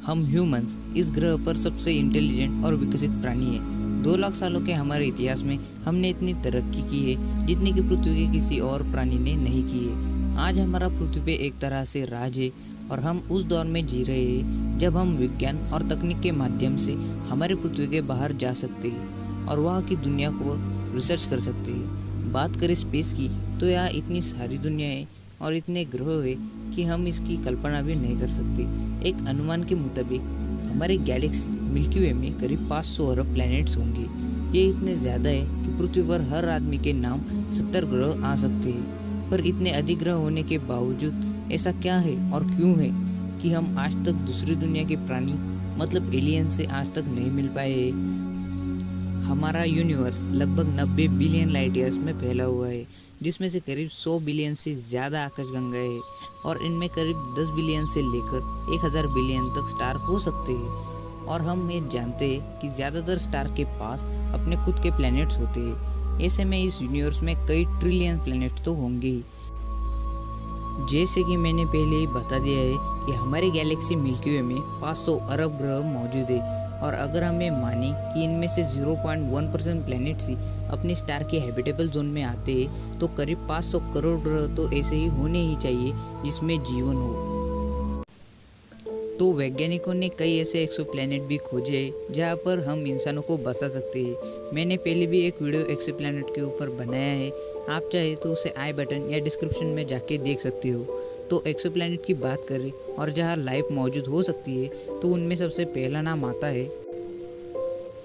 हम ह्यूमंस इस ग्रह पर सबसे इंटेलिजेंट और विकसित प्राणी है। 2 लाख सालों के हमारे इतिहास में हमने इतनी तरक्की की है जितनी कि पृथ्वी के किसी और प्राणी ने नहीं की है। आज हमारा पृथ्वी पे एक तरह से राज है और हम उस दौर में जी रहे हैं जब हम विज्ञान और तकनीक के माध्यम से हमारे पृथ्वी के बाहर जा सकते हैं और वहाँ की दुनिया को रिसर्च कर सकते हैं। बात करें स्पेस की तो यहाँ इतनी सारी दुनिया है और इतने ग्रह है कि हम इसकी कल्पना भी नहीं कर सकते। एक अनुमान के मुताबिक हमारे गैलेक्सी मिल्की वे में करीब 500 अरब प्लैनेट्स होंगे। ये इतने ज़्यादा है कि पृथ्वी पर हर आदमी के नाम 70 ग्रह आ सकते हैं। पर इतने अधिक ग्रह होने के बावजूद ऐसा क्या है और क्यों है कि हम आज तक दूसरी दुनिया के प्राणी मतलब एलियन से आज तक नहीं मिल पाए हैं। हमारा यूनिवर्स लगभग 90 बिलियन लाइट ईयर्स में फैला हुआ है, जिसमें से करीब 100 बिलियन से ज़्यादा आकाशगंगाएं हैं और इनमें करीब 10 बिलियन से लेकर 1000 बिलियन तक स्टार हो सकते हैं। और हम ये जानते हैं कि ज़्यादातर स्टार के पास अपने खुद के प्लैनेट्स होते हैं। ऐसे में इस यूनिवर्स में कई ट्रिलियन प्लैनेट्स तो होंगे ही। जैसे कि मैंने पहले ही बता दिया है कि हमारी गैलेक्सी मिल्की वे में 500 अरब ग्रह मौजूद है और अगर हमें माने कि इनमें से 0.1% प्लैनेट्स ही अपने स्टार के हैबिटेबल जोन में आते हैं तो करीब 500 करोड़ ग्रह तो ऐसे ही होने ही चाहिए जिसमें जीवन हो। तो वैज्ञानिकों ने कई ऐसे एक्सोप्लैनेट भी खोजे जहाँ पर हम इंसानों को बसा सकते हैं। मैंने पहले भी एक वीडियो एक्सोप्लैनेट के ऊपर बनाया है, आप चाहे तो उसे आई बटन या डिस्क्रिप्शन में जाके देख सकते हो। तो एक्सोप्लैनेट की बात करें और जहाँ लाइफ मौजूद हो सकती है तो उनमें सबसे पहला नाम आता है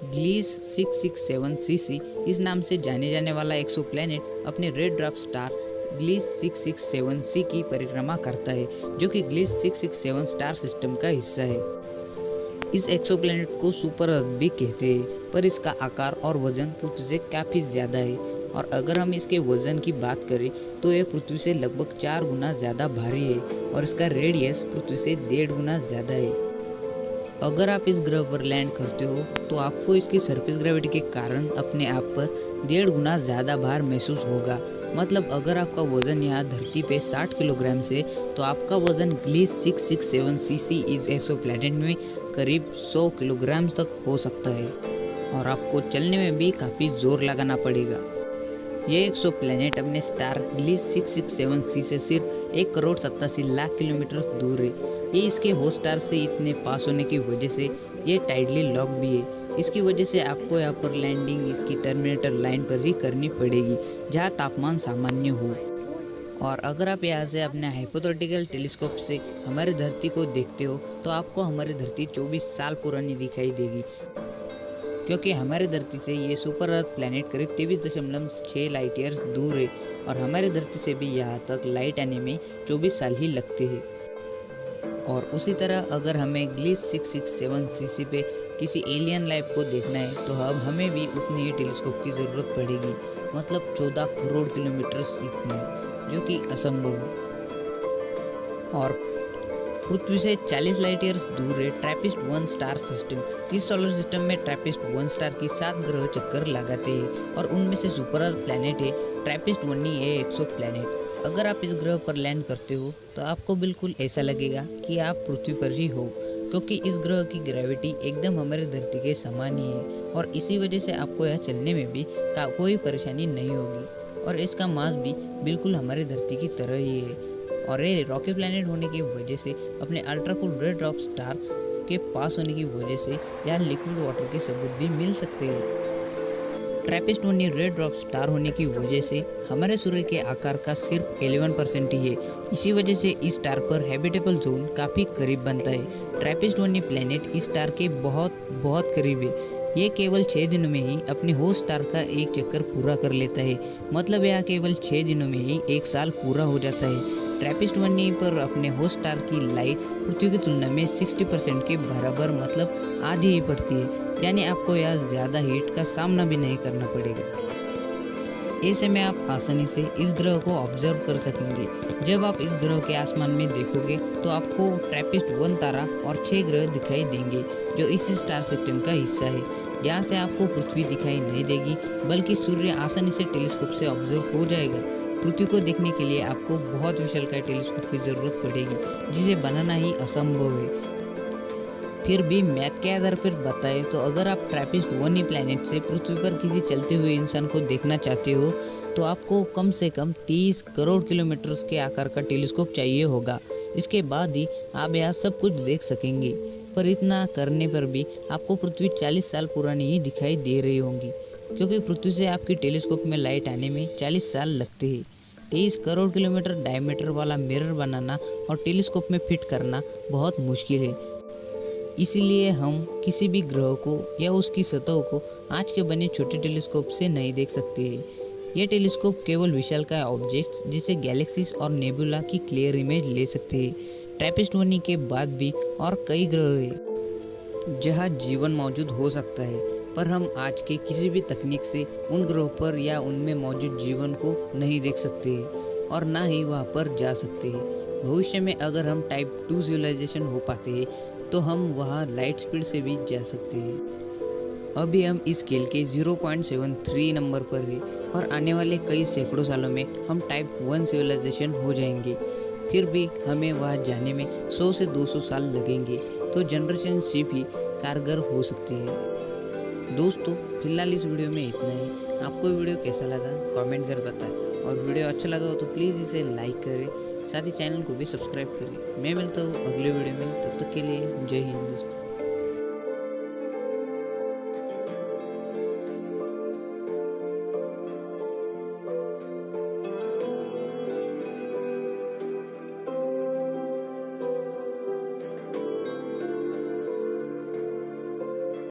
ग्लीस 667cc। इस नाम से जाने जाने वाला एक्सोप्लैनेट अपने red dwarf star Gliese 667c की परिक्रमा करता है, जो कि ग्लीस 667 स्टार सिस्टम का हिस्सा है। इस एक्सोप्लैनेट को सुपर अर्थ भी कहते हैं, पर इसका आकार और वजन पृथ्वी से काफ़ी ज़्यादा है और अगर हम इसके वजन की बात करें तो यह पृथ्वी से लगभग 4 गुना ज़्यादा भारी है और इसका रेडियस पृथ्वी से 1.5 गुना ज़्यादा है। अगर आप इस ग्रह पर लैंड करते हो तो आपको इसकी सरफेस ग्रेविटी के कारण अपने आप पर 1.5 गुना ज़्यादा भार महसूस होगा। मतलब अगर आपका वज़न यहाँ धरती पे 60 किलोग्राम से तो आपका वज़न ग्लीस 667cc इस एक्सोप्लैनेट में करीब 100 किलोग्राम तक हो सकता है और आपको चलने में भी काफ़ी जोर लगाना पड़ेगा। ये एक्सोप्लैनेट अपने स्टार ग्लीस 667c से सिर्फ 1,87,00,000 किलोमीटर दूर है। ये इसके होस्ट स्टार से इतने पास होने की वजह से ये टाइडली लॉक भी है। इसकी वजह से आपको यहाँ पर लैंडिंग इसकी टर्मिनेटर लाइन पर ही करनी पड़ेगी जहाँ तापमान सामान्य हो। और अगर आप यहाँ से अपने हाइपोथेटिकल टेलीस्कोप से हमारी धरती को देखते हो तो आपको हमारी धरती 24 साल पुरानी दिखाई देगी, क्योंकि हमारी धरती से ये सुपर अर्थ प्लैनेट करीब 23.6 लाइट ईयर्स दूर है और हमारी धरती से भी यहाँ तक लाइट आने में 24 साल ही लगते हैं। और उसी तरह अगर हमें ग्लीस 667cc पे किसी एलियन लाइफ को देखना है तो अब हमें भी उतनी ही टेलीस्कोप की ज़रूरत पड़ेगी, मतलब 14 करोड़ किलोमीटर इतनी, जो कि असंभव है। और पृथ्वी से 40 लाइट ईयर्स दूर है ट्रैपिस्ट 1 स्टार सिस्टम। इस सोलर सिस्टम में ट्रैपिस्ट 1 स्टार की 7 ग्रह चक्कर लगाते हैं और उनमें से सुपर अर्थ प्लैनेट है ट्रैपिस्ट 1 ही है एक्सोप्लैनेट। अगर आप इस ग्रह पर लैंड करते हो तो आपको बिल्कुल ऐसा लगेगा कि आप पृथ्वी पर ही हो, क्योंकि इस ग्रह की ग्रेविटी एकदम हमारी धरती के समान ही है और इसी वजह से आपको यहाँ चलने में भी कोई परेशानी नहीं होगी। और इसका मास भी बिल्कुल हमारी धरती की तरह ही है और ये रॉकी प्लैनेट होने की वजह से अपने ultra cool red dwarf star के पास होने की वजह से यहाँ लिक्विड वाटर के सबूत भी मिल सकते हैं। ट्रैपिस्ट 1 रेड ड्वार्फ स्टार होने की वजह से हमारे सूर्य के आकार का सिर्फ 11% ही है। इसी वजह से इस स्टार पर हैबिटेबल जोन काफ़ी करीब बनता है। ट्रैपिस्ट 1 प्लैनेट इस स्टार के बहुत बहुत करीब है। ये केवल 6 दिनों में ही अपने होस्ट स्टार का एक चक्कर पूरा कर लेता है, मतलब यह केवल 6 दिनों में ही 1 साल पूरा हो जाता है। ट्रैपिस्ट 1 पर अपने होस्ट स्टार की लाइट पृथ्वी की तुलना में 60% के बराबर, मतलब आधी ही पड़ती है, यानी आपको यहाँ ज़्यादा हीट का सामना भी नहीं करना पड़ेगा। ऐसे में आप आसानी से इस ग्रह को ऑब्जर्व कर सकेंगे। जब आप इस ग्रह के आसमान में देखोगे तो आपको ट्रैपिस्ट 1 तारा और 6 ग्रह दिखाई देंगे जो इस स्टार सिस्टम का हिस्सा है। यहाँ से आपको पृथ्वी दिखाई नहीं देगी, बल्कि सूर्य आसानी से टेलीस्कोप से ऑब्जर्व हो जाएगा। पृथ्वी को देखने के लिए आपको बहुत विशालकाय टेलीस्कोप की ज़रूरत पड़ेगी, जिसे बनाना ही असंभव है। फिर भी मैथ के आधार पर बताएं तो अगर आप ट्रैपिस्ट 1 प्लैनेट से पृथ्वी पर किसी चलते हुए इंसान को देखना चाहते हो तो आपको कम से कम 30 करोड़ किलोमीटर के आकार का टेलीस्कोप चाहिए होगा। इसके बाद ही आप यहाँ सब कुछ देख सकेंगे। पर इतना करने पर भी आपको पृथ्वी 40 साल पुरानी ही दिखाई दे रही होंगी, क्योंकि पृथ्वी से आपकी टेलीस्कोप में लाइट आने में 40 साल लगते हैं। 23 करोड़ किलोमीटर डायमीटर वाला मिरर बनाना और टेलीस्कोप में फिट करना बहुत मुश्किल है। इसीलिए हम किसी भी ग्रह को या उसकी सतह को आज के बने छोटे टेलीस्कोप से नहीं देख सकते हैं। यह टेलीस्कोप केवल विशालकाय ऑब्जेक्ट्स जैसे गैलेक्सीज और नेबुला की क्लियर इमेज ले सकते हैं। ट्रैपिस्ट 1 के बाद भी और कई ग्रह हैं जहाँ जीवन मौजूद हो सकता है, पर हम आज के किसी भी तकनीक से उन ग्रहों पर या उनमें मौजूद जीवन को नहीं देख सकते हैं और ना ही वहाँ पर जा सकते हैं। भविष्य में अगर हम टाइप 2 सिविलाइजेशन हो पाते हैं तो हम वहाँ लाइट स्पीड से भी जा सकते हैं। अभी हम इस स्केल के 0.73 नंबर पर हैं और आने वाले कई सैकड़ों सालों में हम टाइप 1 सिविलाइजेशन हो जाएंगे। फिर भी हमें वहाँ जाने में 100 से 200 साल लगेंगे, तो जनरेशन शिप ही कारगर हो सकती है। दोस्तों, फिलहाल इस वीडियो में इतना ही। आपको वीडियो कैसा लगा कमेंट कर बताएं, और वीडियो अच्छा लगा हो तो प्लीज़ इसे लाइक करें, साथ ही चैनल को भी सब्सक्राइब करें। मैं मिलता हूँ अगले वीडियो में, तब तक के लिए जय हिंद दोस्तों।